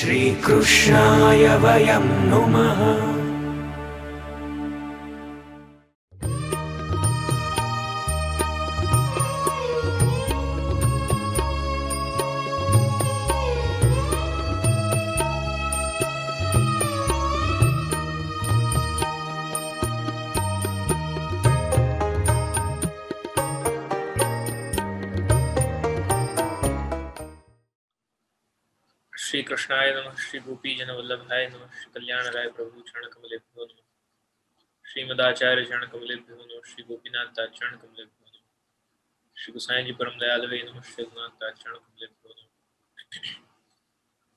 श्रीकृष्णाय वयं नुमः। श्री कृष्णाय नमः। श्री गोपी जन वल्लभाय नमः। श्री कल्याण राय प्रभु चरण कमलेभ्यो नमः। श्रीमदाचार्य चरण कमलेभ्यो नमः। श्री गोपीनाथ चरण कमलेभ्यो नमः। श्री गोसाई जी परम दयालवे नमः। श्री रघुनाथ चरण कमलेभ्यो नमः।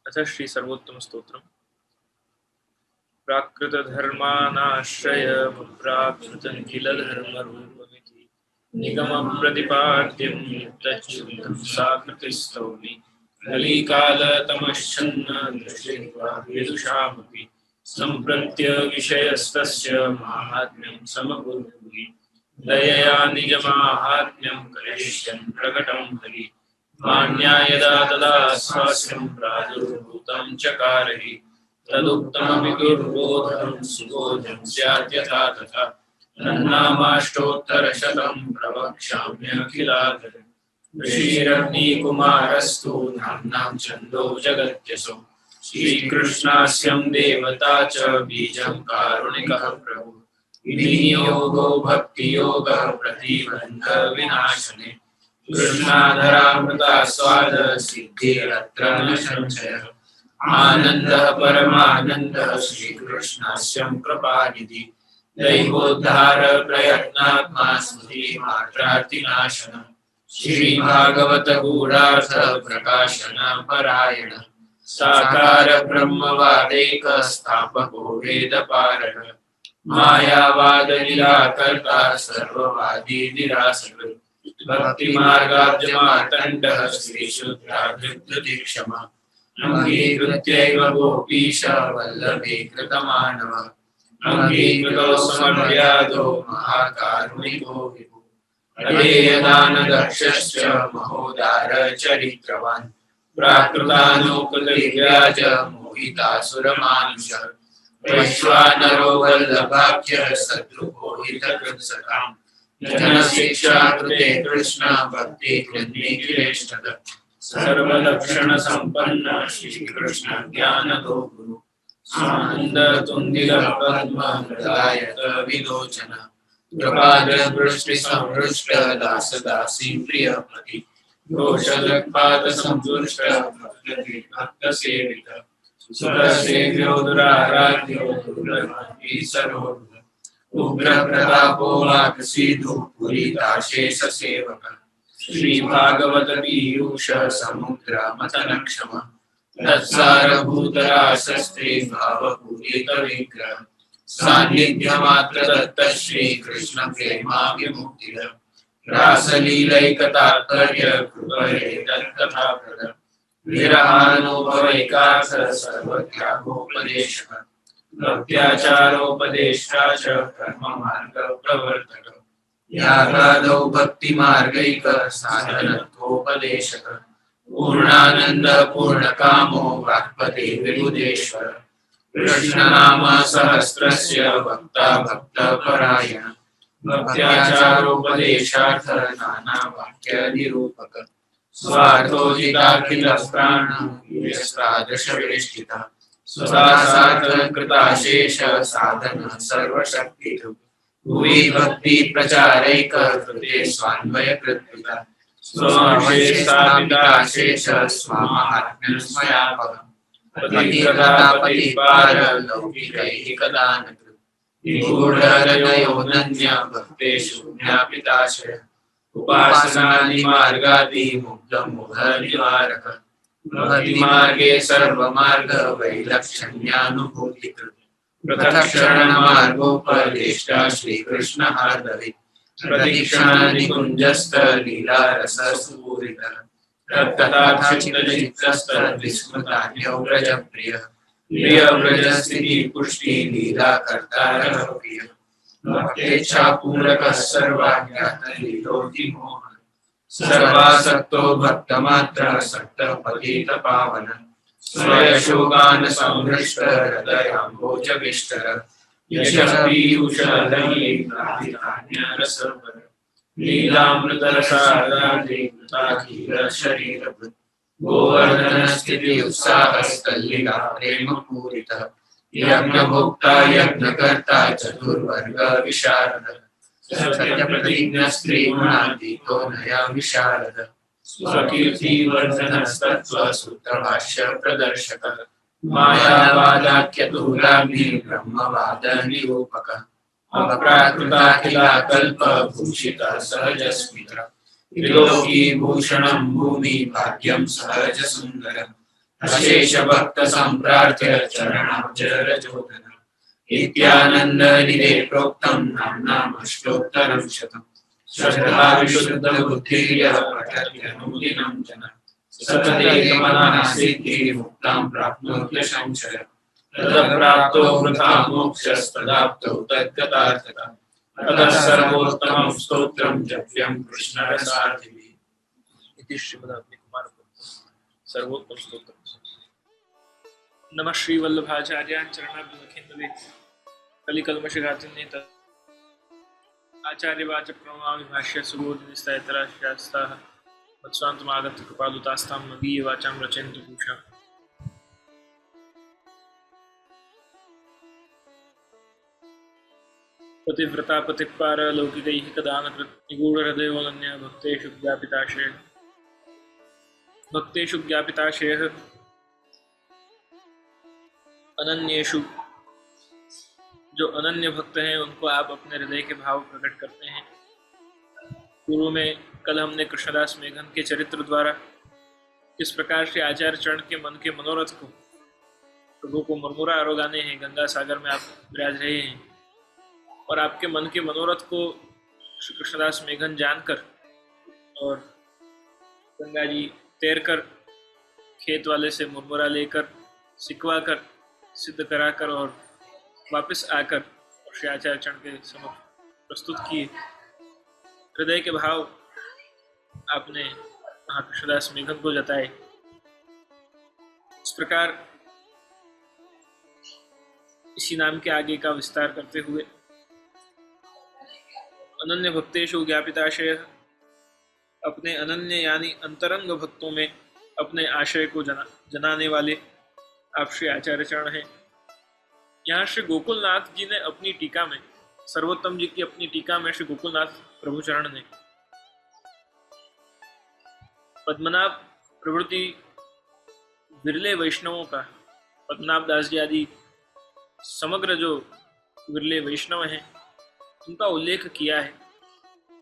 अथ श्री सर्वोत्तम स्तोत्रम। प्राकृत धर्मानाश्रय प्राकृतं किल धर्म रूपमिति निगम प्रतिपाद्यं तच्चुतं साकृतिस्तौमि कलिकाल तमश्चन्न दृष्ट्वा विदुषामपि सम्प्रत्य विषयस्तस्य माहात्म्यं समकुर्वन्ति दयया निजमाहात्म्यं करिष्यन् प्रकटं हरि मान्या यदा तदा स्वास्यं प्रादुर्भूतं चकारहि तदुक्तमपि दुर्बोधं सुबोधं स्यात् यथा तथा तन्नामाष्टोत्तरशतं प्रवक्ष्याम्यखिलादरम् ऋषिरग्निकुमारस्तु नाम्नां छन्दो जगत्यसो श्रीकृष्णास्यं देवता च बीजं कारुणिकः प्रभु विनियोगो भक्तियोगः प्रतिबन्ध विनाशने कृष्णाधरामृता स्वाद सिद्धिरत्र न संशयः आनन्दः परमानन्दः श्रीकृष्णास्यं कृपानिधि दैवोद्धार प्रयत्नात्मा स्मृतिमात्रार्तिनाशनः श्रीभागवत गूढ़ार्थ प्रकाशन परायण साकार ब्रह्मवादेक स्थापको वेद पारण मायावाद निराकर्ता सर्ववादी निरासकृत् भक्ति मार्गाब्जमार्तण्डः श्रीशुद्धाधृतदीक्षमा अंगीकृत्यैव गोपीश वल्लभे कृतमानवः अंगीकृतो समव्याधो महाकारुणिको विभुः अधेयदानदक्षश्च महोदार चरित्रवान् प्राकृतानोपलव्याज मोहितासुरमानुषः वैश्वानरो वल्लभाख्य शत्रुको हितकृत्सताम् जनशिक्षा कृते कृष्ण भक्ति कृन्निखिलेष्टद सर्वलक्षण संपन्न श्रीकृष्ण ज्ञानदो गुरु स्वानंद तुंदिल पद्म हृदायत विलोचन कृपादृष्टि संहृष्ट दास दासी प्रिय पति दोषदपाद संतुष्ट भक्त सेवित सुर सेव्यो दुराराध्यो दुर्लभी सरोध उग्र प्रतापो वाक्सीधु पुरीताशेष सेवक श्री भागवत पीयूष समुद्र मतन क्षम तत्सारभूतराशस्त्री भावपूरित विग्रह सान्निध्य मात्र दत्त श्री कृष्ण प्रेमा विमुक्ति रासलीलैकतात्पर्य कृपये तत्कथा प्रद विरहानुभवैकास सर्वत्यागोपदेशः भक्त्याचारोपदेष्टा च कर्म मार्ग प्रवर्तक यागादौ भक्ति मार्गैक साधनत्वोपदेशक पूर्णानंद पूर्णकामो वाक्पति विबुधेश्वर कृष्णनाम सहस्रस्य वक्ता भक्त परायण भक्त्याचारोपदेशार्थ नाना वाक्य निरूपक स्वार्थोजिताखिल प्राण यस्तादृशवेष्टितः स्वदासात् कृताशेष साधन सर्वशक्ति भुवि भक्ति प्रचारैक कृते स्वान्वय कृत्पिता स्वशेषापिताशेष स्वामात्म्यं स्वयापः पतिपार लौकिकैः कदानकृत् निगूढहृदयोऽनन्य भक्तेषु ज्ञापिताशय उपासनादिमार्गादि मुग्धमोहनिवारक भक्तिमार्गे सर्वमार्ग वैलक्षण्यानुभूतिकृत् प्रदक्षिणमार्गोपदेष्टा श्रीकृष्ण हार्दवे प्रदक्षिणानिकुञ्जस्थ लीलारसस्फूरितः तत्कथाचित्तचित्तस्तद्विस्मृतान्यो व्रजप्रियः प्रियव्रजस्थिति पुष्टि लीला कर्तारः प्रियः भक्तेच्छापूरकः सर्वाज्ञातलीलोति मोहः सर्वासक्तो भक्तमात्र सक्तः पतितपावन स्वयशोकान् संहृष्ट हृदयाम्भोजविष्टर यशः पीयूषलहरी प्राधिकान्यरसवर लीलामृतरसादाधिकृताखिलशरीरभृत् गोवर्धनस्थिति उत्साहस्तल्लीला प्रेमपूरितः यज्ञभोक्ता यज्ञकर्ता चतुर्वर्ग विशारद सत्यप्रतिज्ञ स्त्रीगुणातीतो नया विशारद स्वकीर्तिवर्धनस्तत्त्वसूत्रभाष्य प्रदर्शकः मायावादाख्यतुलाग्नि ब्रह्मवाद निरूपकः अप्राकृताखिलाकल्पभूषितः सहजस्मितः त्रिलोकीभूषणं भूमि भाग्यं सहजसुन्दरम् अशेषभक्तसम्प्रार्थ्य चरणाब्जरजोधनम् इत्यानन्दनिधे प्रोक्तं नाम्नामष्टोत्तरं शतम् श्रद्धा विशुद्धबुद्धिर्यः पठत्यनुदिनं जनः सततेकमनः सिद्धिमुक्तां प्राप्नोत्य संशयः तदप्राप्तो वृथा मोक्षस्तदाप्तो तद्गतार्थता अतः सर्वोत्तमं स्तोत्रं जप्यं कृष्णरसार्थिभिः इति श्रीमदाग्निकुमार सर्वोत्तम स्तोत्र। नमः श्री वल्लभाचार्यान् चरणाभ्युमखेन्दवे कलिकल्मषघातिन्नेत आचार्यवाच प्रणमामि भाष्य सुबोधिनिस्तायतराश्यास्ताः मत्स्वान्तमागत्य कृपालुतास्तां मदीयवाचां रचयन्तु भूषा। पतिव्रता पतिपार लौकिकैहिकदानकृत् निगूढहृदयोऽनन्य भक्तेषु ज्ञापिताशयः अनन्येषु जो अनन्य भक्त हैं उनको आप अपने हृदय के भाव प्रकट करते हैं। पूर्व में कल हमने कृष्णदास मेघन के चरित्र द्वारा किस प्रकार से आचार्य चरण के मन के मनोरथ को प्रभु को मुरमुरा आरोगाने हैं, गंगा सागर में आप विराज रहे हैं और आपके मन के मनोरथ को श्री कृष्णदास मेघन जानकर और गंगा जी तैरकर खेत वाले से मुरमुरा लेकर सिकवा कर सिद्ध कराकर और वापस आकर और श्री आचार्य चरण के समक्ष प्रस्तुत किए। हृदय के भाव आपने महाकृष्णदास मेघन को जताए। इस प्रकार इसी नाम के आगे का विस्तार करते हुए अनन्य भक्तेषु ज्ञापिताशय, अपने अनन्य यानी अंतरंग भक्तों में अपने आशय को जनाने वाले आप श्री आचार्य चरण हैं। यहाँ श्री गोकुलनाथ जी ने अपनी टीका में, सर्वोत्तम जी की अपनी टीका में श्री गोकुलनाथ प्रभु चरण ने पद्मनाभ प्रभृति विरले वैष्णवों का, पद्मनाभ दास जी आदि समग्र जो विरले वैष्णव हैं उनका उल्लेख किया है,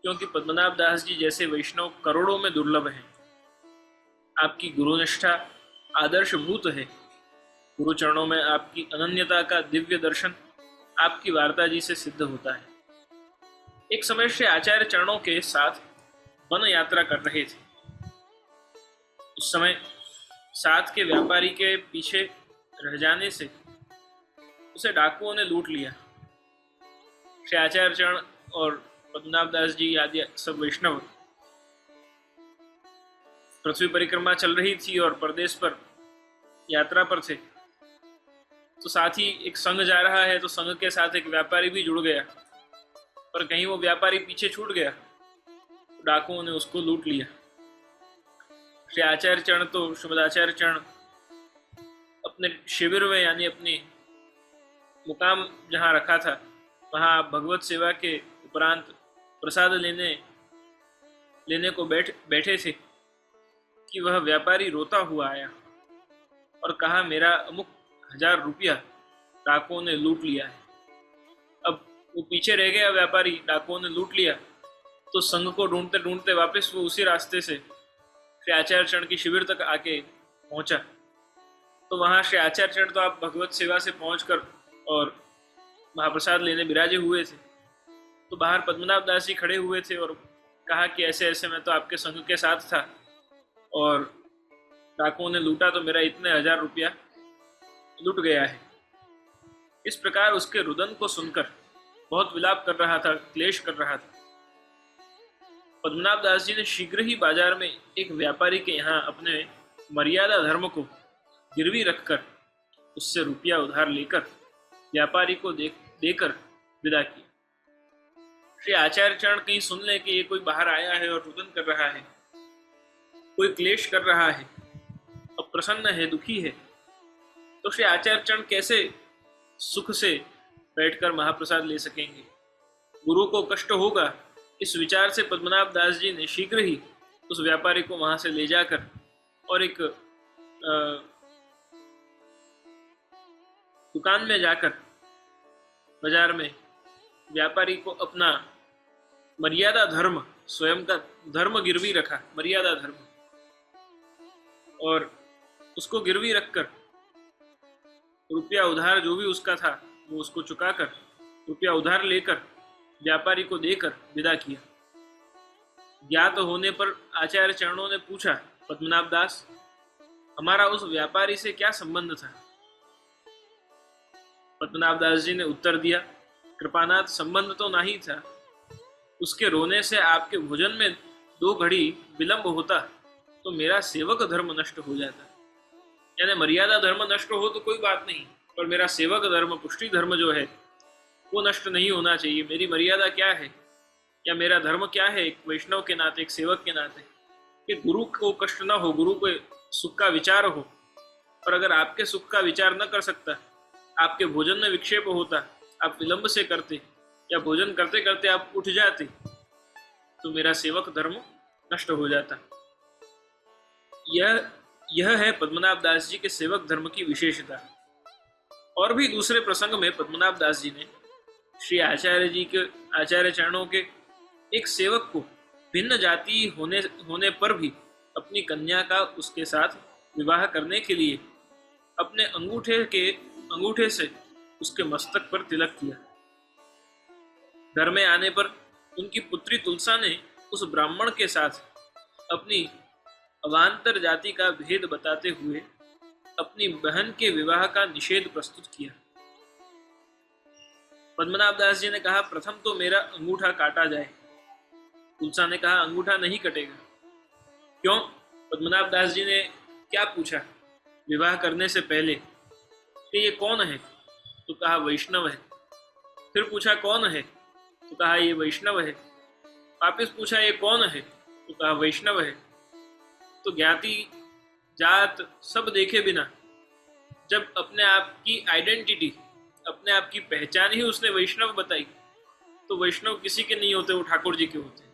क्योंकि पद्मनाभ दास जी जैसे वैष्णव करोड़ों में दुर्लभ हैं। आपकी गुरुनिष्ठा आदर्शभूत है। गुरु चरणों में आपकी अनन्यता का दिव्य दर्शन आपकी वार्ता जी से सिद्ध होता है। एक समय श्री आचार्य चरणों के साथ वन यात्रा कर रहे थे। उस समय साथ के व्यापारी के पीछे रह जाने से उसे डाकुओं ने लूट लिया। श्री आचार्य चरण और पद्मनाभ दास जी आदि सब वैष्णव पृथ्वी परिक्रमा चल रही थी और प्रदेश पर यात्रा पर थे। तो साथ ही एक संघ जा रहा है, तो संघ के साथ एक व्यापारी भी जुड़ गया, पर कहीं वो व्यापारी पीछे छूट गया, डाकुओं ने उसको लूट लिया। श्री आचार्य चरण तो श्रीमदाचार्य चरण अपने शिविर में यानी अपनी मुकाम जहाँ रखा था वहाँ भगवत सेवा के उपरांत प्रसाद लेने को बैठे थे कि वह व्यापारी रोता हुआ आया और कहा, मेरा अमुक 1000 रुपया डाकुओं ने लूट लिया है। अब वो पीछे रह गया व्यापारी, डाकुओं ने लूट लिया, तो संघ को ढूंढते ढूंढते वापस वो उसी रास्ते से श्री आचार्य चरण की शिविर तक आके पहुंचा। तो वहाँ श्री आचार्य चरण तो आप भगवत सेवा से पहुंचकर और महाप्रसाद लेने विराजे हुए थे। तो बाहर पद्मनाभ दास जी खड़े हुए थे और कहा कि ऐसे ऐसे मैं तो आपके संघ के साथ था और डाकुओं ने लूटा, तो मेरा इतने 1000 रुपया लूट गया है। इस प्रकार उसके रुदन को सुनकर बहुत विलाप कर रहा था, क्लेश कर रहा था। पद्मनाभ दास जी ने शीघ्र ही बाजार में एक व्यापारी के यहाँ अपने मर्यादा धर्म को गिरवी रखकर उससे रुपया उधार लेकर व्यापारी को देकर विदा किया। श्री आचार्य चरण कहीं सुन ले कि ये कोई बाहर आया है और रुदन कर रहा है, कोई क्लेश कर रहा है, अप्रसन्न है, दुखी है, तो श्री आचार्य चरण कैसे सुख से बैठकर महाप्रसाद ले सकेंगे? गुरु को कष्ट होगा, इस विचार से पद्मनाभ दास जी ने शीघ्र ही उस व्यापारी को वहां से ले जाकर और एक दुकान में जाकर बाजार में व्यापारी को अपना मर्यादा धर्म, स्वयं का धर्म गिरवी रखा, मर्यादा धर्म, और उसको गिरवी रखकर रुपया उधार जो भी उसका था वो उसको चुकाकर रुपया उधार लेकर व्यापारी को देकर विदा किया। ज्ञात होने पर आचार्य चरणों ने पूछा, पद्मनाभ दास, हमारा उस व्यापारी से क्या संबंध था? पद्मनाभ दास जी ने उत्तर दिया, कृपानाथ, संबंध तो नहीं था। उसके रोने से आपके भोजन में 2 घड़ी विलंब होता तो मेरा सेवक धर्म नष्ट हो जाता। यानी मर्यादा धर्म नष्ट हो तो कोई बात नहीं, पर मेरा सेवक धर्म, पुष्टि धर्म जो है वो नष्ट नहीं होना चाहिए। मेरी मर्यादा क्या है या मेरा धर्म क्या है एक वैष्णव के नाते, एक सेवक के नाते, कि गुरु को कष्ट ना हो, गुरु को सुख का विचार हो। और अगर आपके सुख का विचार न कर सकता, आपके भोजन में विक्षेप होता, आप विलंब से करते या भोजन करते करते आप उठ जाते, तो मेरा सेवक धर्म नष्ट हो जाता। यह है पद्मनाभ दास जी के सेवक धर्म की विशेषता। और भी दूसरे प्रसंग में पद्मनाभ दास जी ने श्री आचार्य चरणों के एक सेवक को भिन्न जाति होने पर भी अपनी कन्या का उसके साथ विवाह करने के लिए अपने अंगूठे से उसके मस्तक पर तिलक किया। घर में आने पर उनकी पुत्री तुलसा ने उस ब्राह्मण के साथ अपनी अवान्तर जाति का भेद बताते हुए अपनी बहन के विवाह का निषेध प्रस्तुत किया। पद्मनाभ दास जी ने कहा, प्रथम तो मेरा अंगूठा काटा जाए। तुलसा ने कहा, अंगूठा नहीं कटेगा। क्यों? पद्मनाभ दास जी ने क्या पूछा विवाह करने से पहले कि ये कौन है? तो कहा वैष्णव है। फिर पूछा कौन है? तो कहा ये वैष्णव है। वापिस पूछा ये कौन है? तो कहा वैष्णव है। तो ज्ञाति जात सब देखे बिना जब अपने आप की आइडेंटिटी, अपने आप की पहचान ही उसने वैष्णव बताई, तो वैष्णव किसी के नहीं होते, वो ठाकुर जी के होते।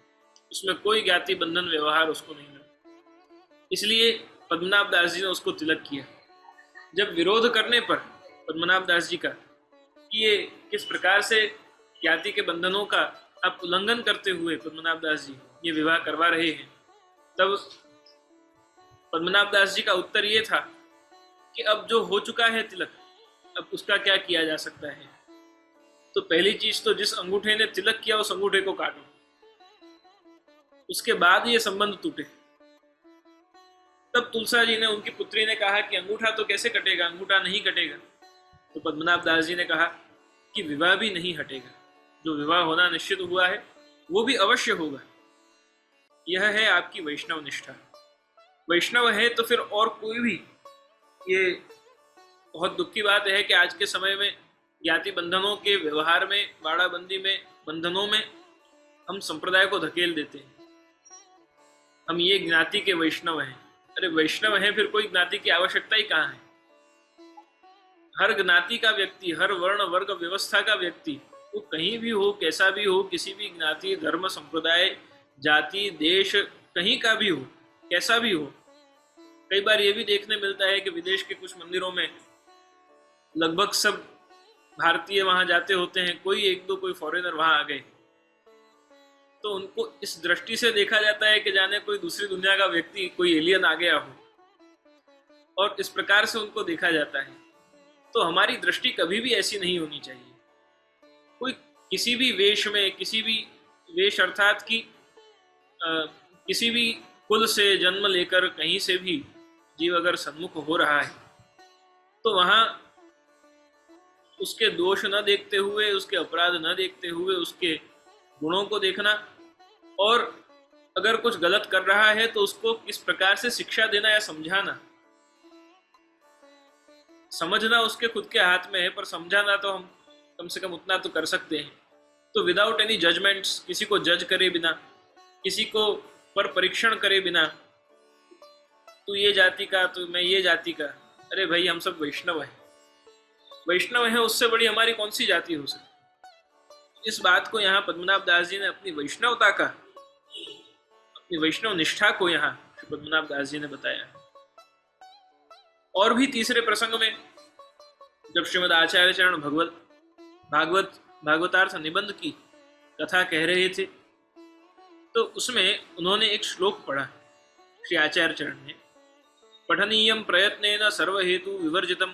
उसमें कोई ज्ञाति बंधन व्यवहार उसको नहीं लगा। इसलिए पद्मनाभ दास जी ने उसको तिलक किया। जब विरोध करने पर पद्मनाभ दास जी का कि ये किस प्रकार से ज्ञाति के बंधनों का आप उल्लंघन करते हुए पद्मनाभ दास जी ये विवाह करवा रहे हैं, तब पद्मनाभ दास जी का उत्तर ये था कि अब जो हो चुका है तिलक, अब उसका क्या किया जा सकता है। तो पहली चीज तो जिस अंगूठे ने तिलक किया उस अंगूठे को काटो, उसके बाद ये संबंध टूटे। तब तुलसा जी ने, उनकी पुत्री ने कहा कि अंगूठा तो कैसे कटेगा, अंगूठा नहीं कटेगा। तो पद्मनाभ दास जी ने कहा कि विवाह भी नहीं हटेगा, जो विवाह होना निश्चित हुआ है वो भी अवश्य होगा। यह है आपकी वैष्णव निष्ठा। वैष्णव है तो फिर और कोई भी, ये बहुत दुख की बात है कि आज के समय में ज्ञाति बंधनों के व्यवहार में, बाड़ाबंदी में, बंधनों में हम संप्रदाय को धकेल देते हैं। हम ये ज्ञाति के वैष्णव हैं। अरे वैष्णव हैं, फिर कोई ज्ञाति की आवश्यकता ही कहाँ है। हर ज्ञाति का व्यक्ति, हर वर्ण वर्ग व्यवस्था का व्यक्ति, वो कहीं भी हो, कैसा भी हो, किसी भी ज्ञाति, धर्म, संप्रदाय, जाति, देश, कहीं का भी हो, कैसा भी हो। कई बार ये भी देखने मिलता है कि विदेश के कुछ मंदिरों में लगभग सब भारतीय वहां जाते होते हैं, कोई एक दो कोई फॉरेनर वहां आ गए तो उनको इस दृष्टि से देखा जाता है कि जाने कोई दूसरी दुनिया का व्यक्ति, कोई एलियन आ गया हो, और इस प्रकार से उनको देखा जाता है। तो हमारी दृष्टि कभी भी ऐसी नहीं होनी चाहिए। कोई किसी भी वेश में, किसी भी वेश अर्थात कि किसी भी कुल से जन्म लेकर कहीं से भी जीव अगर सन्मुख हो रहा है तो वहां उसके दोष न देखते हुए, उसके अपराध न देखते हुए, उसके गुणों को देखना, और अगर कुछ गलत कर रहा है तो उसको किस प्रकार से शिक्षा देना या समझाना, समझना उसके खुद के हाथ में है, पर समझाना तो हम कम से कम उतना तो कर सकते हैं। तो विदाउट एनी जजमेंट्स, किसी को जज करे बिना, किसी को पर परीक्षण करे बिना, तू ये जाति का, तो मैं ये जाति का, अरे भाई हम सब वैष्णव हैं। वैष्णव है, उससे बड़ी हमारी कौन सी जाति हो सकती। इस बात को यहाँ पद्मनाभ दास जी ने अपनी वैष्णवता का, अपनी वैष्णव निष्ठा को यहाँ श्री पद्मनाभ दास जी ने बताया। और भी तीसरे प्रसंग में जब श्रीमद आचार्य चरण भागवतार्थ निबंध की कथा कह रहे थे, तो उसमें उन्होंने एक श्लोक पढ़ा श्री आचार्य चरण ने, पठनीयं प्रयत्नेन सर्वहेतु विवर्जितम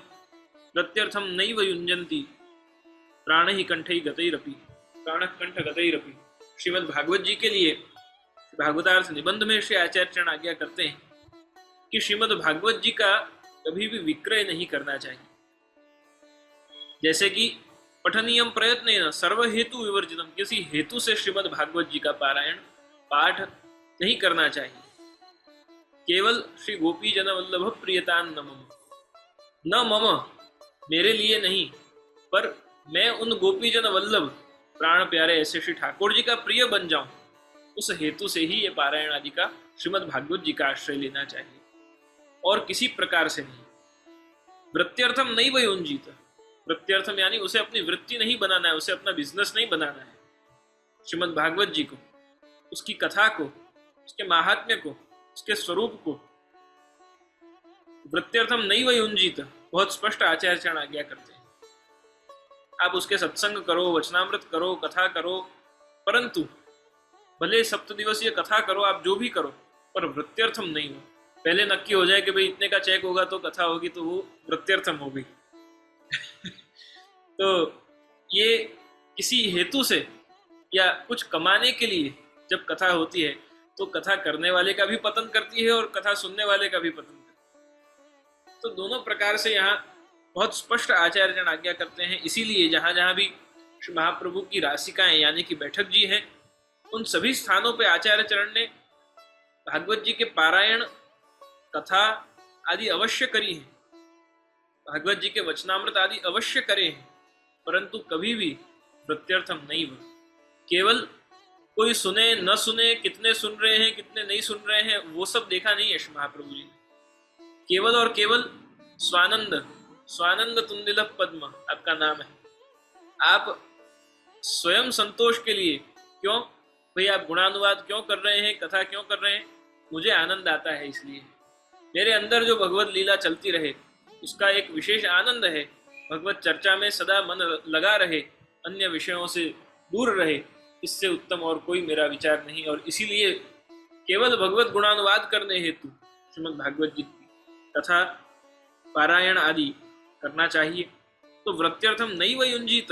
प्रत्यर्थम नैव युञ्जन्ति प्राणहि कंठै गतैरपि, प्राणः कंठ गतैरपि। श्रीमद् भागवत जी के लिए भागवतार्थ निबंध में श्री आचार्य चरण आज्ञा करते हैं कि श्रीमद् भागवत जी का कभी भी विक्रय नहीं करना चाहिए। जैसे कि पठनीयम प्रयत्नेन सर्व हेतु विवर्जितम, किसी हेतु से श्रीमद् भागवत जी का पारायण पाठ नहीं करना चाहिए। केवल श्री गोपी जन वल्लभ प्रियतान न मम, न मम मेरे लिए नहीं, पर मैं उन गोपी जन वल्लभ प्राण प्यारे ऐसे श्री ठाकुर जी का प्रिय बन जाऊं, उस हेतु से ही ये पारायण आदि का श्रीमद् भागवत जी का आश्रय लेना चाहिए, और किसी प्रकार से नहीं। वृत्त्यर्थम नहीं वही उंजीत, वृत्त्यर्थम यानी उसे अपनी वृत्ति नहीं बनाना है, उसे अपना बिजनेस नहीं बनाना है। श्रीमद् भागवत जी को, उसकी कथा को, उसके महात्म्य को, उसके स्वरूप को वृत्त्यर्थम नहीं वही उंजीत बहुत स्पष्ट आचार्य चरण आज्ञा करते हैं। आप उसके सत्संग करो, वचनामृत करो, कथा करो, परंतु भले 7 दिवसीय कथा करो, आप जो भी करो, पर वृत्त्यर्थम नहीं हो। पहले नक्की हो जाए कि भाई इतने का चेक होगा तो कथा होगी, तो वो वृत्त्यर्थम हो गई। तो ये किसी हेतु से या कुछ कमाने के लिए जब कथा होती है, तो कथा करने वाले का भी पतन करती है और कथा सुनने वाले का भी पतन करती है। तो दोनों प्रकार से यहाँ बहुत स्पष्ट आचार्य जन आज्ञा करते हैं। इसीलिए जहाँ जहाँ भी श्री महाप्रभु की रासिकाएं यानी कि बैठक जी हैं, उन सभी स्थानों पे आचार्य चरण ने भागवत जी के पारायण, कथा आदि अवश्य करी है, भागवत जी के वचनामृत आदि अवश्य करे हैं, परंतु कभी भी प्रत्यर्थम नहीं हुआ। केवल कोई सुने न सुने, कितने सुन रहे हैं कितने नहीं सुन रहे हैं, वो सब देखा नहीं है महाप्रभु जी ने। केवल और केवल स्वानंद, स्वानंद तुंदिल पद्म आपका नाम है। आप स्वयं संतोष के लिए, क्यों भाई आप गुणानुवाद क्यों कर रहे हैं, कथा क्यों कर रहे हैं, मुझे आनंद आता है, इसलिए मेरे अंदर जो भगवत लीला चलती रहे उसका एक विशेष आनंद है। भगवत चर्चा में सदा मन लगा रहे, अन्य विषयों से दूर रहे, इससे उत्तम और कोई मेरा विचार नहीं। और इसीलिए केवल भगवत गुणानुवाद करने हेतु श्रीमद् भागवत जी की कथा पारायण आदि करना चाहिए। तो वृत्त्यर्थम नैव युञ्जीत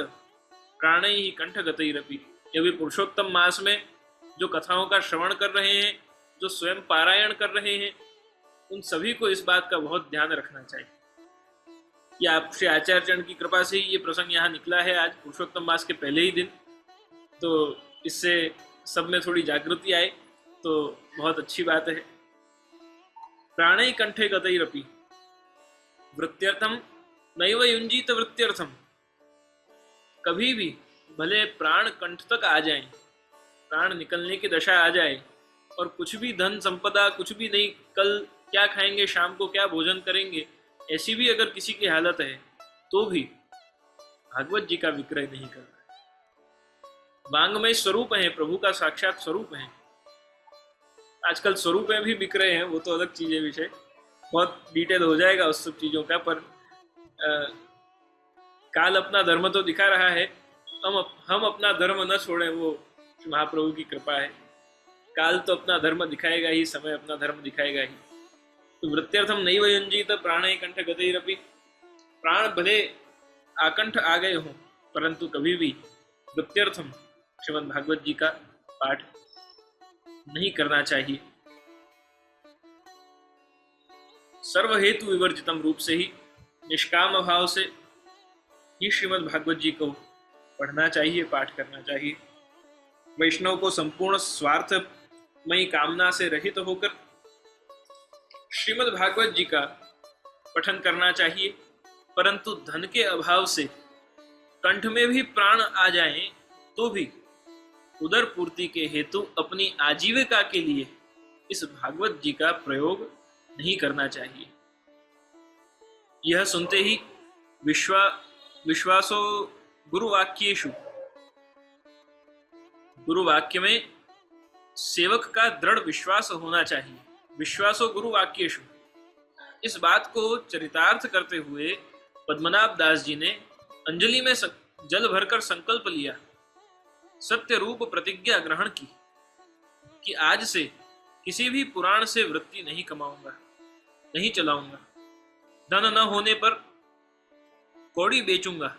प्राणैः कंठगतैरपि, ये भी पुरुषोत्तम मास में जो कथाओं का श्रवण कर रहे हैं, जो स्वयं पारायण कर रहे हैं, उन सभी को इस बात का बहुत ध्यान रखना चाहिए कि आप श्री आचार्य चरण की कृपा से ही ये प्रसंग यहाँ निकला है आज पुरुषोत्तम मास के पहले ही दिन, तो इससे सब में थोड़ी जागृति आए तो बहुत अच्छी बात है। प्राणै कंठे गतैरपि वृत्त्यर्थम नैव युञ्जीत वृत्त्यर्थम, कभी भी भले प्राण कंठ तक आ जाएं, प्राण निकलने की दशा आ जाए और कुछ भी धन संपदा, कुछ भी नहीं, कल क्या खाएंगे, शाम को क्या भोजन करेंगे, ऐसी भी अगर किसी की हालत है, तो भी भागवत जी का विक्रय नहीं करना है। वांग्मय स्वरूप है, प्रभु का साक्षात स्वरूप है। आजकल स्वरूप में भी बिक रहे हैं, वो तो अलग चीज है, विषय बहुत डिटेल हो जाएगा उस सब चीजों का। पर काल अपना धर्म तो दिखा रहा है, हम अपना धर्म न छोड़ें, वो महाप्रभु की कृपा है। काल तो अपना धर्म दिखाएगा ही, समय अपना धर्म दिखाएगा ही। तो वृत्त्यर्थम नैव युञ्जीत प्राणैः कंठ गतैरपि, प्राण भले आकंठ आ गए हों, परंतु कभी भी वृत्त्यर्थम श्रीमद् भागवत जी का पाठ नहीं करना चाहिए। सर्व हेतु विवर्जितम रूप से ही, निष्काम भाव से ही श्रीमद् भागवत जी को पढ़ना चाहिए, पाठ करना चाहिए। वैष्णव को संपूर्ण स्वार्थमयी कामना से रहित होकर श्रीमद् भागवत जी का पठन करना चाहिए। परंतु धन के अभाव से कंठ में भी प्राण आ जाएं तो भी उदर पूर्ति के हेतु अपनी आजीविका के लिए इस भागवत जी का प्रयोग नहीं करना चाहिए। यह सुनते ही विश्वासो गुरुवाक्येषु, गुरुवाक्य में सेवक का दृढ़ विश्वास होना चाहिए। विश्वासो गुरुवाक्येषु, इस बात को चरितार्थ करते हुए पद्मनाभ दास जी ने अंजलि में जल भरकर संकल्प लिया, सत्य रूप प्रतिज्ञा ग्रहण की कि आज से किसी भी पुराण से वृत्ति नहीं कमाऊंगा, नहीं चलाऊंगा। धन न होने पर कौड़ी बेचूंगा।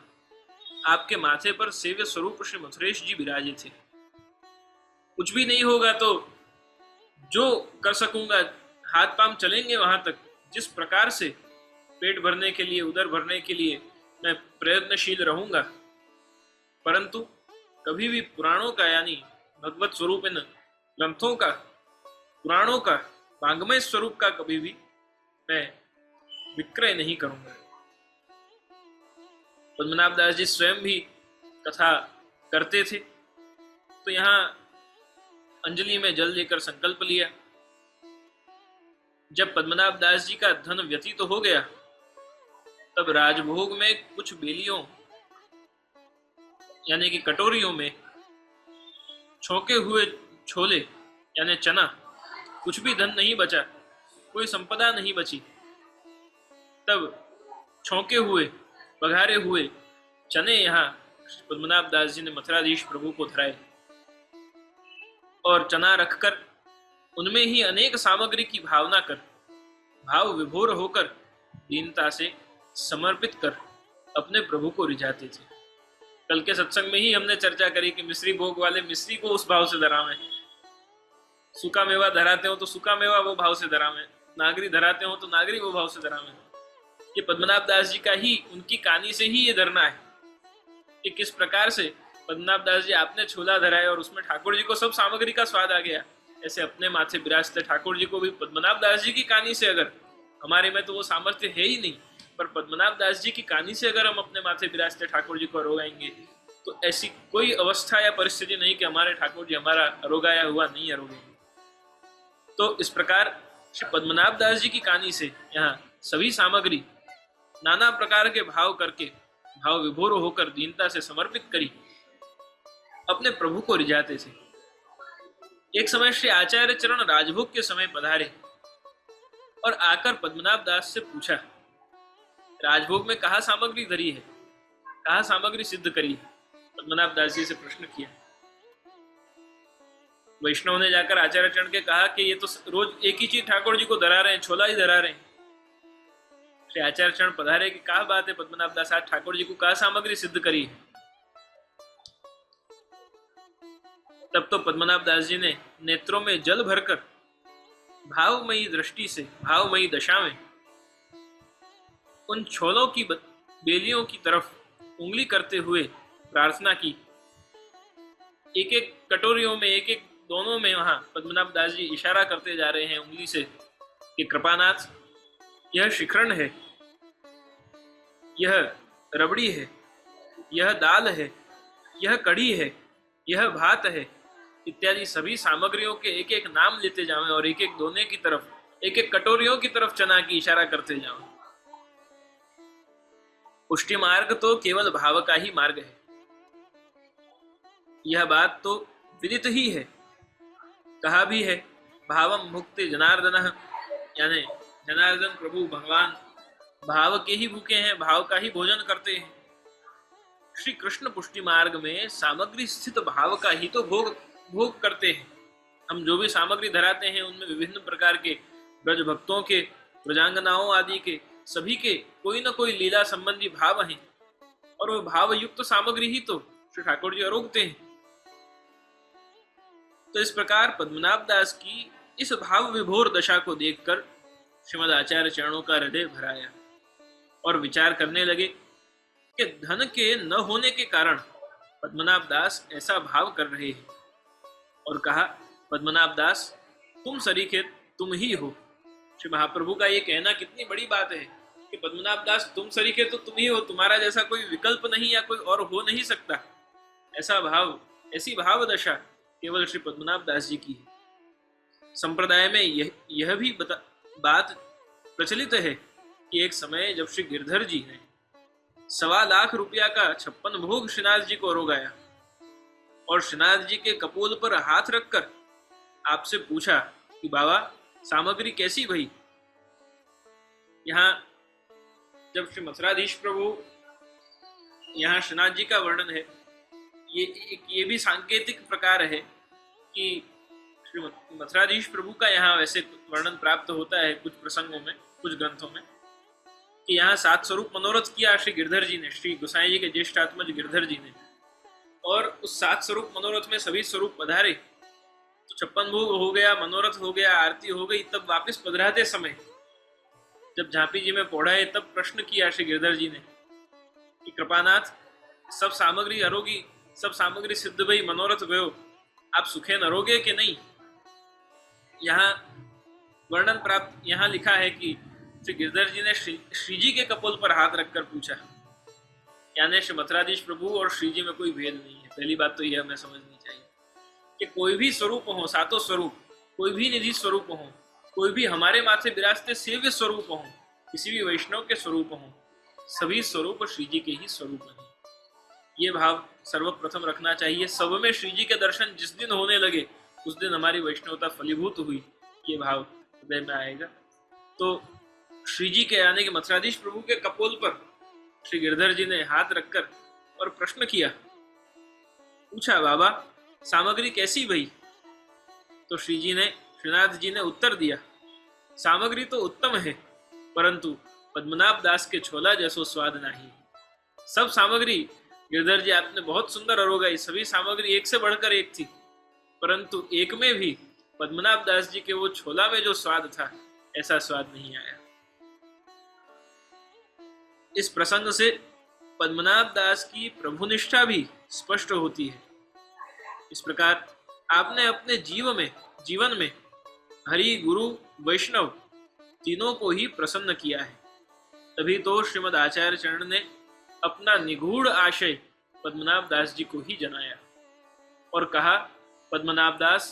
आपके माथे पर सेव्य स्वरूप श्री मथुरेश जी विराजे थे। कुछ भी नहीं होगा तो जो कर सकूंगा, हाथ पांव चलेंगे वहां तक। जिस प्रकार से पेट भरने के लिए, उदर भरने के लिए मैं प्रयत्नशील रहूंगा, परंतु कभी भी पुराणों का यानी भगवत स्वरूप इन ग्रंथों का, पुराणों का, वांग्मय स्वरूप का कभी भी मैं विक्रय नहीं करूंगा। पद्मनाभ दास जी स्वयं भी कथा करते थे, तो यहाँ अंजलि में जल लेकर संकल्प लिया। जब पद्मनाभ दास जी का धन व्यतीत हो गया, तब राजभोग में कुछ बेलियों यानी कि कटोरियों में छौके हुए छोले यानी चना, कुछ भी धन नहीं बचा, कोई संपदा नहीं बची। तब छौके हुए, पघारे हुए चने यहाँ पद्मनाभ दास जी ने मथुराधीश प्रभु को धराए और चना रखकर उनमें ही अनेक सामग्री की भावना कर, भाव विभोर होकर दीनता से समर्पित कर अपने प्रभु को रिझाते थे। कल के सत्संग में ही हमने चर्चा करी कि मिश्री भोग वाले मिश्री को उस भाव से धरावें, सूखा मेवा धराते हो तो सूखा मेवा वो भाव से धरावें, नागरी धराते हो तो नागरी वो भाव से धरावें। ये पद्मनाभ दास जी का ही, उनकी कहानी से ही ये धरना है कि किस प्रकार से पद्मनाभ दास जी आपने छोला धराया और उसमें ठाकुर जी को सब सामग्री का स्वाद आ गया। ऐसे अपने माथे विराजते ठाकुर जी को भी पद्मनाभ दास जी की कहानी से, अगर हमारे में तो वो सामर्थ्य है ही नहीं, पर पद्मनाभ दास जी की कहानी से अगर हम अपने माथे विराजते ठाकुर जी को अरोगाएंगे, तो ऐसी कोई अवस्था या परिस्थिति नहीं कि हमारे ठाकुर जी हमारा अरोगाया हुआ नहीं अरोगेंगे। तो इस प्रकार श्री पद्मनाभ दास जी की कहानी से यहाँ सभी सामग्री नाना प्रकार के भाव करके, भाव विभोर होकर दीनता से समर्पित करी, अपने प्रभु को रिझाते थे। एक समय श्री आचार्य चरण राजभोग के समय पधारे और आकर पद्मनाभ दास से पूछा, राजभोग में कहा सामग्री धरी है, कहा सामग्री सिद्ध करी है? पद्मनाभ दास जी से प्रश्न किया। वैष्णव ने जाकर आचार्य चरण के कहा कि ये तो रोज एक ही चीज ठाकुर जी को धरा रहे हैं, छोला ही धरा रहे हैं। श्री आचार्य चरण पधारे कि कहा बात है पद्मनाभ दास, आज ठाकुर जी को कहा सामग्री सिद्ध करी है? तब तो पद्मनाभ दास जी ने नेत्रों में जल भरकर भावमयी दृष्टि से, भावमयी दशा में उन छोलों की बेलियों की तरफ उंगली करते हुए प्रार्थना की। एक एक कटोरियों में, एक एक दोनों में वहां पद्मनाभ दास जी इशारा करते जा रहे हैं उंगली से कि कृपानाथ, यह शिखरण है, यह रबड़ी है, यह दाल है, यह कढ़ी है, यह भात है, इत्यादि सभी सामग्रियों के एक एक नाम लेते जावें और एक एक दोने की तरफ, एक एक कटोरियों की तरफ चना की इशारा करते जावें। पुष्टि मार्ग तो केवल भाव का ही मार्ग है, यह बात तो विदित ही है। कहा भी है, भावम भुक्ते जनार्दन, यानी जनार्दन प्रभु भगवान भाव के ही भूखे हैं, भाव का ही भोजन करते हैं। श्री कृष्ण पुष्टि मार्ग में सामग्री स्थित भाव का ही तो भोग करते हैं। हम जो भी सामग्री धराते हैं उनमें विभिन्न प्रकार के ब्रज भक्तों के, ब्रजांगनाओं आदि के, सभी के कोई न कोई लीला संबंधी भाव हैं, और वो भाव युक्त सामग्री ही तो श्री ठाकुर जी अरोगते हैं। तो इस प्रकार पद्मनाभ दास की इस भाव विभोर दशा को देखकर श्रीमद आचार्य चरणों का हृदय भराया और विचार करने लगे कि धन के न होने के कारण पद्मनाभ दास ऐसा भाव कर रहे हैं, और कहा, पद्मनाभ दास, तुम सरीखे तुम ही हो। श्री महाप्रभु का ये कहना कितनी बड़ी बात है कि पद्मनाभ दास तुम सरीखे तो तुम ही हो, तुम्हारा जैसा कोई विकल्प नहीं या कोई और हो नहीं सकता। ऐसा भाव, ऐसी भाव दशा केवल श्री पद्मनाभ दास जी की है। संप्रदाय में यह भी बात प्रचलित है कि एक समय जब श्री गिरधर जी ने 1.25 लाख रुपया का 56 भोग श्रीनाथ जी को रोगाया और श्रीनाथ जी के कपोल पर हाथ रखकर आपसे पूछा कि बाबा सामग्री कैसी भई। यहाँ जब श्री मथुराधीश प्रभु, यहाँ श्रीनाथ जी का वर्णन है, ये भी सांकेतिक प्रकार है कि श्री मथुराधीश प्रभु का यहाँ वैसे वर्णन प्राप्त होता है कुछ प्रसंगों में, कुछ ग्रंथों में, कि यहाँ 7 स्वरूप मनोरथ किया श्री गिरधर जी ने, श्री गोसाई जी के ज्येष्ठात्मज गिरधर जी ने, और उस 7 स्वरूप मनोरथ में सभी स्वरूप पधारे। तो 56 भोग हो गया, मनोरथ हो गया, आरती हो गई। तब वापस पधराते समय जब झांपी जी में पौढ़ाए तब प्रश्न किया श्री गिरधर जी ने कि कृपानाथ सब सामग्री हरोगी, सब सामग्री सिद्ध भई, मनोरथ गयो, आप सुखे न रहोगे कि नहीं। यहाँ वर्णन प्राप्त, यहाँ लिखा है कि श्री गिरधर जी ने श्री जी के कपोल पर हाथ रखकर पूछा, यानी श्री मथुराधीश प्रभु और श्री जी में कोई भेद नहीं है। पहली बात तो यह हमें समझनी चाहिए कि कोई भी स्वरूप हो, 7 स्वरूप, कोई भी निधि स्वरूप हो, कोई भी हमारे माथे विराजते सेव्य स्वरूप हो, किसी भी वैष्णव के स्वरूप हो, सभी स्वरूप श्री जी के ही स्वरूप हैं। ये भाव सर्वप्रथम रखना चाहिए। सब में श्री जी के दर्शन जिस दिन होने लगे उस दिन हमारी वैष्णवता फलीभूत हुई, ये भाव हृदय में आएगा। तो श्री जी के यानी कि मथुराधीश प्रभु के कपोल पर श्री गिरधर जी ने हाथ रखकर और प्रश्न किया, पूछा बाबा सामग्री कैसी भई। तो श्रीनाथ जी ने उत्तर दिया, सामग्री तो उत्तम है, परंतु पद्मनाभ दास के छोला जैसो स्वाद नहीं। सब सामग्री गिरधर जी आपने बहुत सुंदर अरोगाई, सभी सामग्री एक से बढ़कर एक थी, परंतु एक में भी पद्मनाभ दास जी के वो छोला में जो स्वाद था ऐसा स्वाद नहीं आया। इस प्रसंग से पद्मनाभ दास की प्रभुनिष्ठा भी स्पष्ट होती है। इस प्रकार आपने अपने जीवन में हरि, गुरु, वैष्णव तीनों को ही प्रसन्न किया है। तभी तो श्रीमद आचार्य चरण ने अपना निगूढ़ आशय पद्मनाभ दास जी को ही जनाया और कहा, पद्मनाभ दास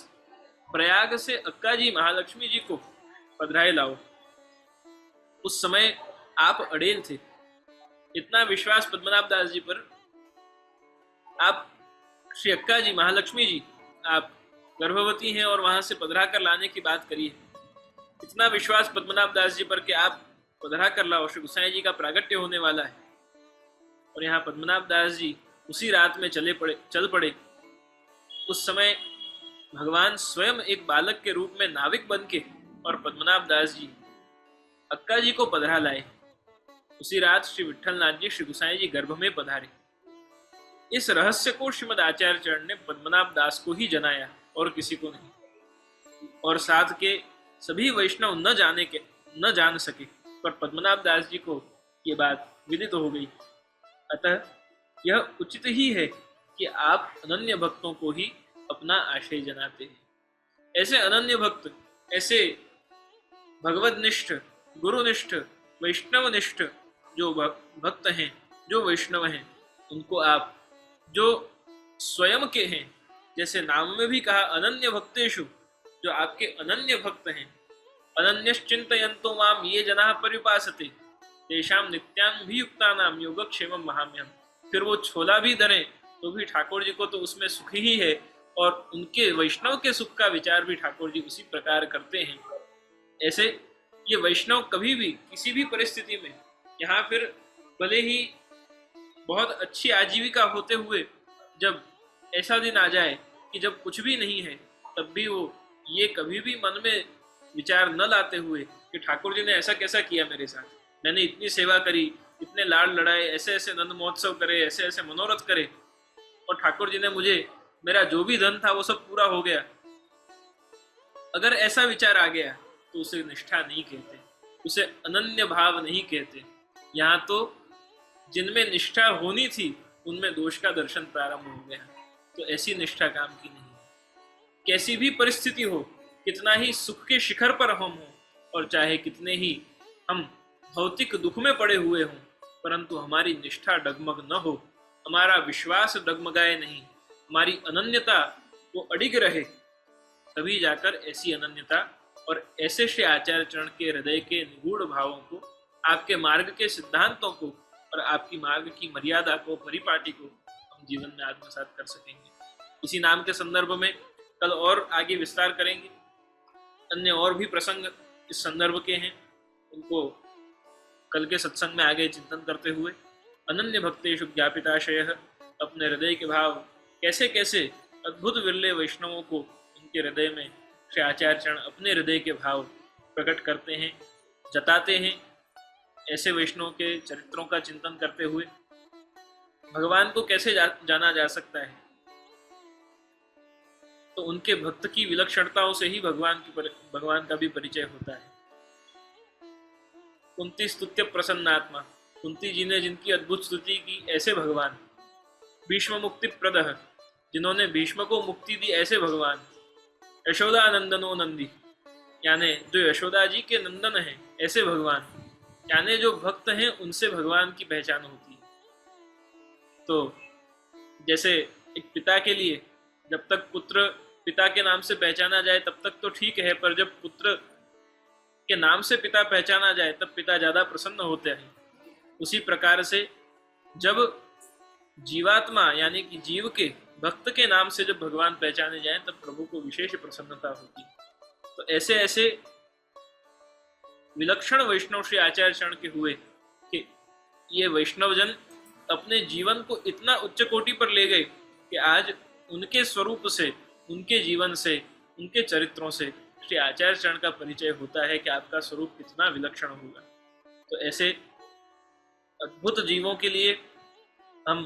प्रयाग से अक्का जी महालक्ष्मी जी को पधराए लाओ। उस समय आप अड़ेल थे। इतना विश्वास पद्मनाभ दास जी पर, आप श्री अक्का जी महालक्ष्मी जी, आप गर्भवती हैं और वहां से पधरा कर लाने की बात करिए। इतना विश्वास पद्मनाभ दास जी पर कि आप पधरा कर लाओ, श्री गोसाई जी का प्रागट्य होने वाला है। और यहाँ पद्मनाभ दास जी उसी रात में चल पड़े। उस समय भगवान स्वयं एक बालक के रूप में नाविक बन के और पद्मनाभ दास जी अक्का जी को पधरा लाए। उसी रात श्री विट्ठलनाथ जी श्री गोसाई जी गर्भ में पधारे। इस रहस्य को श्रीमद आचार्य चरण ने पद्मनाभ दास को ही जनाया और किसी को नहीं। और साथ के सभी वैष्णव न जान सके, पर पद्मनाभ दास जी को ये बात विदित हो गई। अतः यह उचित ही है कि आप अनन्य भक्तों को ही अपना आशय जनाते हैं। ऐसे अनन्य भक्त, ऐसे भगवदनिष्ठ, गुरुनिष्ठ, वैष्णवनिष्ठ जो भक्त हैं, जो वैष्णव हैं, उनको आप जो स्वयं के हैं, जैसे नाम में भी कहा अनन्य भक्तेषु, जो आपके अनन्य भक्त हैं, अनन्यश्चिन्तयन्तो माम ये जनाः पर्युपासते तेषां नित्यानभियुक्तानां योगक्षेमं वहाम्यहम्। फिर वो छोला भी धरे तो भी ठाकुर जी को तो उसमें सुख ही है, और उनके वैष्णव के सुख का विचार भी ठाकुर जी उसी प्रकार करते हैं। ऐसे ये वैष्णव कभी भी किसी भी परिस्थिति में, यहाँ फिर भले ही बहुत अच्छी आजीविका होते हुए जब ऐसा दिन आ जाए कि जब कुछ भी नहीं है, तब भी वो ये कभी भी मन में विचार न लाते हुए कि ठाकुर जी ने ऐसा कैसा किया मेरे साथ, मैंने इतनी सेवा करी, इतने लाड लड़ाए, ऐसे ऐसे नंद महोत्सव करे, ऐसे ऐसे मनोरथ करे, और ठाकुर जी ने मुझे, मेरा जो भी धन था वो सब पूरा हो गया। अगर ऐसा विचार आ गया तो उसे निष्ठा नहीं कहते, उसे अनन्य भाव नहीं कहते। यहाँ तो जिनमें निष्ठा होनी थी उनमें दोष का दर्शन प्रारंभ हो गया। तो ऐसी निष्ठा काम की नहीं। कैसी भी परिस्थिति हो, कितना ही सुख के शिखर पर हम हो, और चाहे कितने ही हम भौतिक दुख में पड़े हुए हों, परंतु हमारी निष्ठा डगमग न हो, हमारा विश्वास डगमगाए नहीं, हमारी अनन्यता वो अडिग रहे, तभी जाकर ऐसी अनन्यता और ऐसे श्री आचार्य चरण के हृदय के निगूढ़ भावों को, आपके मार्ग के सिद्धांतों को और आपकी मार्ग की मर्यादा को, परिपाटी को हम जीवन में आत्मसात कर सकेंगे। इसी नाम के संदर्भ में कल और आगे विस्तार करेंगे। अन्य और भी प्रसंग इस संदर्भ के हैं, उनको कल के सत्संग में आगे चिंतन करते हुए अनन्य भक्तेषु ज्ञापिताशयः, अपने हृदय के भाव कैसे कैसे अद्भुत विरले वैष्णवों को उनके हृदय में श्री आचार्य चरण अपने हृदय के भाव प्रकट करते हैं, जताते हैं। ऐसे वैष्णव के चरित्रों का चिंतन करते हुए भगवान को कैसे जाना जा सकता है, तो उनके भक्त की विलक्षणताओं से ही भगवान का भी परिचय होता है। कुंती स्तुत्य प्रसन्नात्मा, कुंती जी ने जिनकी अद्भुत स्तुति की, ऐसे भगवान। भीष्म मुक्ति प्रदह, जिन्होंने भीष्म को मुक्ति दी, ऐसे भगवान। यशोदा नंदनो नंदी, यानी जो यशोदा जी के नंदन हैं, ऐसे भगवान। यानी जो भक्त हैं उनसे भगवान की पहचान होती है। तो जैसे एक पिता के लिए जब तक पुत्र पिता के नाम से पहचाना जाए तब तक तो ठीक है, पर जब पुत्र के नाम से पिता पहचाना जाए तब पिता ज्यादा प्रसन्न होते हैं। उसी प्रकार से जब जीवात्मा यानी कि जीव के भक्त के नाम से जब भगवान पहचाने जाए तब प्रभु को विशेष प्रसन्नता होती है। तो ऐसे ऐसे विलक्षण वैष्णव श्री आचार्य चरण के हुए कि ये वैष्णवजन अपने जीवन को इतना उच्च कोटि पर ले गए कि आज उनके स्वरूप से, उनके जीवन से, उनके चरित्रों से श्री आचार्य चरण का परिचय होता है कि आपका स्वरूप कितना विलक्षण होगा। तो ऐसे अद्भुत जीवों के लिए हम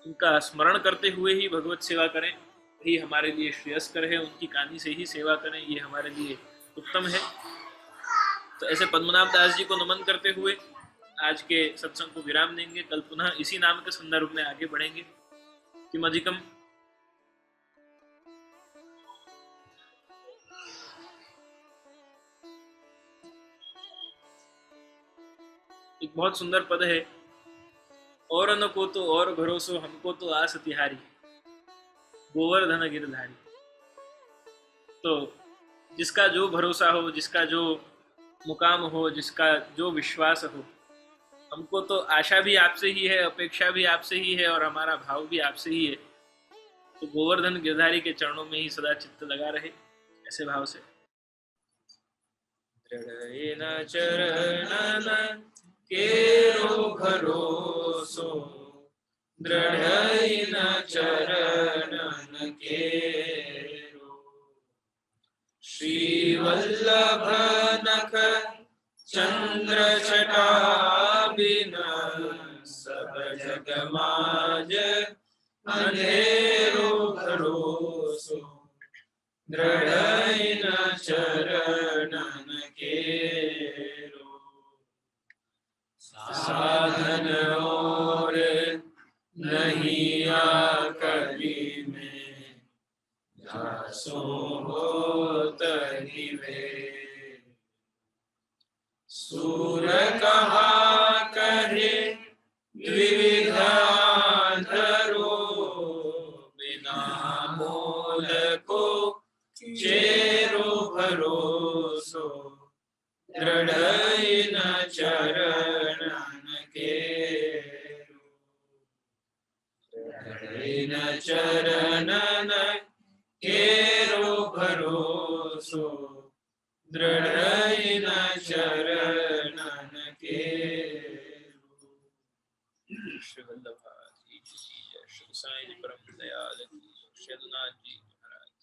उनका स्मरण करते हुए ही भगवत सेवा करें, यही हमारे लिए श्रेयस्कर है। उनकी कहानी से ही सेवा करें, ये हमारे लिए उत्तम है। तो ऐसे पद्मनाभ दास जी को नमन करते हुए आज के सत्संग को विराम देंगे। कल पुनः इसी नाम के संदर्भ में आगे बढ़ेंगे। किम अधिकम। एक बहुत सुंदर पद है, और न को तो और भरोसो, हमको तो आस तिहारी, गोवर्धन गिरधारी। तो जिसका जो भरोसा हो, जिसका जो मुकाम हो, जिसका जो विश्वास हो, हमको तो आशा भी आपसे ही है, अपेक्षा भी आपसे ही है और हमारा भाव भी आपसे ही है। तो गोवर्धन गिरधारी के चरणों में ही सदा चित्त लगा रहे, ऐसे भाव से। दृढ़ेन चरणन केरो भरोसो, दृढ़ेन चरणन केरो, श्री वल्लभ नख चंद्र छटा बिन, सब जग माज अंधेरो भरोसो, दृढ़ेन चरणन केरो, साधन और नहीं आकली में, जासो होत ही वे, सूर कहा कहे द्विविधा धरो, बिना मोल को चेरो भरोसो, दृढ़ेन चरणन केरो, दृढ़ेन चरणन केरो भरोसो, दृढ़ेन चरणन केरो। श्री वल्लभ जी की जय, श्री साईं जी परम दयाल की, श्री अदुनाथ जी महाराज।